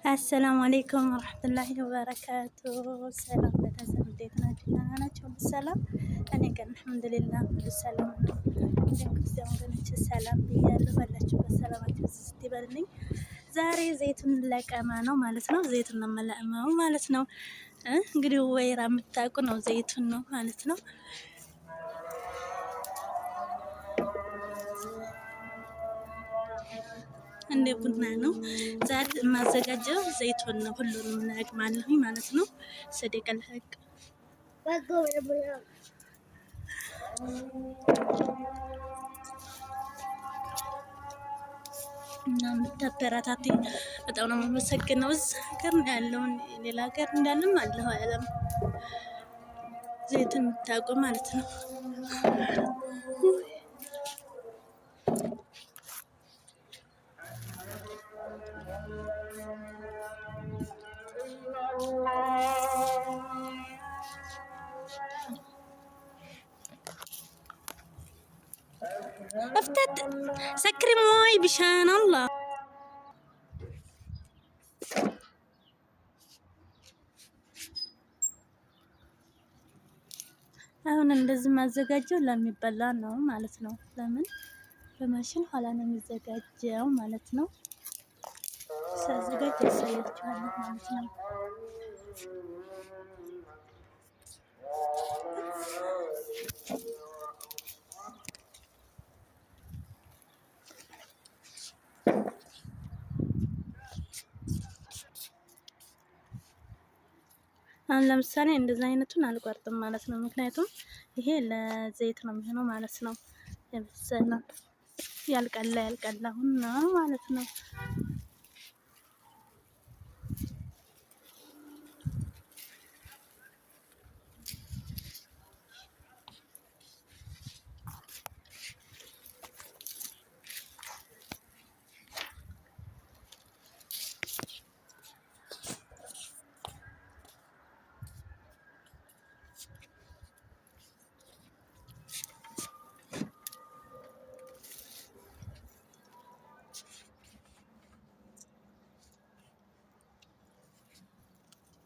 አሰላሙ አሌይኩም ወረሕመቱላሂ ወበረካቱ። ሰላም ቤተሰብ እንዴት ናችሁ? ደህና ናቸው? ሰላም እኔ ጋር አልሐምዱሊላህ ሁሉ ሰላም ነው። እንዲሁም ክርስቲያን ወገኖች ሰላም ብያለሁ። ባላችሁበት ሰላማችሁ ስት ይበልልኝ። ዛሬ ዘይቱን ለቀማ ነው ማለት ነው። ዘይቱን ነው የምለቅመው ማለት ነው። እንግዲህ ወይራ የምታውቁ ነው ዘይቱን ነው ማለት ነው። እንደ ቡና ነው። ዛሬ የማዘጋጀው ዘይቱን ነው። ሁሉንም ለቅማለሁ ማለት ነው። ሰደቀል ሀቅ እና የምታበረታቴ በጣም ነው የማመሰግነው። እዛ ሀገር ያለውን ሌላ ሀገር እንዳለም አለሁ አለም ዘይቱን የምታውቁ ማለት ነው። افتت سكري موي بشان الله አሁን እንደዚህ ማዘጋጀው ለሚበላ ነው ማለት ነው። ለምን በማሽን ኋላ ነው የሚዘጋጀው ማለት ነው። ሳዘጋጅ ያሳያችኋለሁ ማለት ነው። አሁን ለምሳሌ እንደዛ አይነቱን አልቆርጥም ማለት ነው። ምክንያቱም ይሄ ለዘይት ነው የሚሆነው ማለት ነው። የበሰለ ያልቀላሁን ነው ማለት ነው።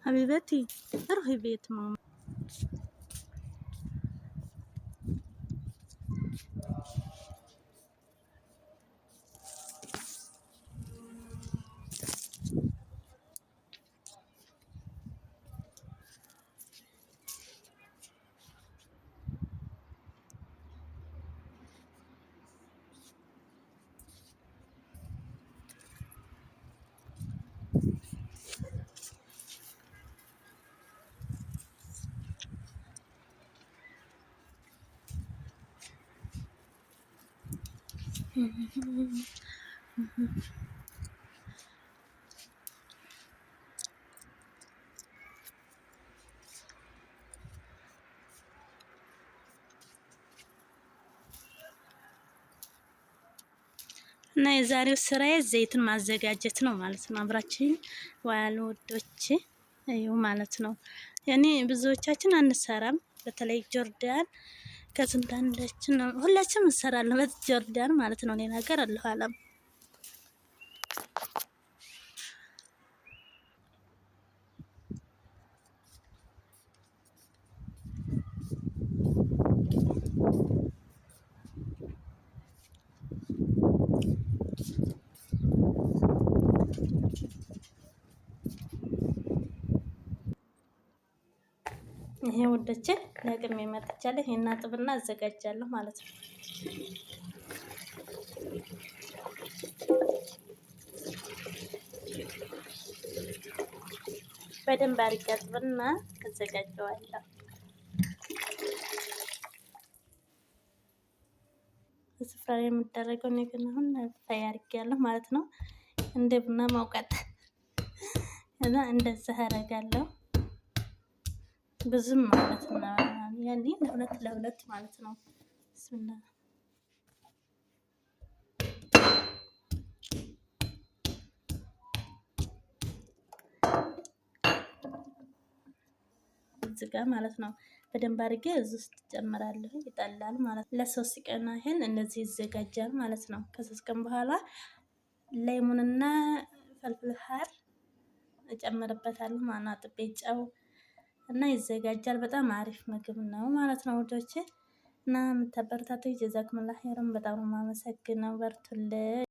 حبيبتي روحي بيت ماما. እና የዛሬው ስራዬ ዘይቱን ማዘጋጀት ነው ማለት ነው። አብራችሁኝ ዋሉ ወዶቼ እዩ ማለት ነው። ያኔ ብዙዎቻችን አንሰራም። በተለይ ጆርዳን ከስንት አንዳችን ነው ሁላችንም እንሰራለን በጆርዳን ማለት ነው። ሌላ ሀገር አለሁ አለም ይሄ ወደቼ ለቅሜ መጥቻለሁ። ይሄን አጥብና አዘጋጃለሁ ማለት ነው። በደንብ አድርጌ አጥብና አዘጋጀዋለሁ። ስፍራ የምደረገው ነገር አሁን ፋይ አድርጌያለሁ ማለት ነው። እንደ ቡና ማውቀጥ እና እንደዛ አደርጋለሁ ብዙም ማለት ነው። ያኔ ለሁለት ማለት ነው። ብስሚላ እዚህ ጋር ማለት ነው። በደንብ አድርጌ እዚህ ውስጥ ጨምራለሁ። ይጠላል ማለት ነው። ለሶስት ቀን ያህል እንደዚህ ይዘጋጃል ማለት ነው። ከሶስት ቀን በኋላ ሌሞንና ፈልፍል ሀር እጨምርበታለሁ ማለት ነው። አጥቤ ጨው እና ይዘጋጃል። በጣም አሪፍ ምግብ ነው ማለት ነው ውዶቼ። እና የምታበረታቱ ጀዛኩሙላህ ኸይረን በጣም ነው የማመሰግነው። በርቱልኝ።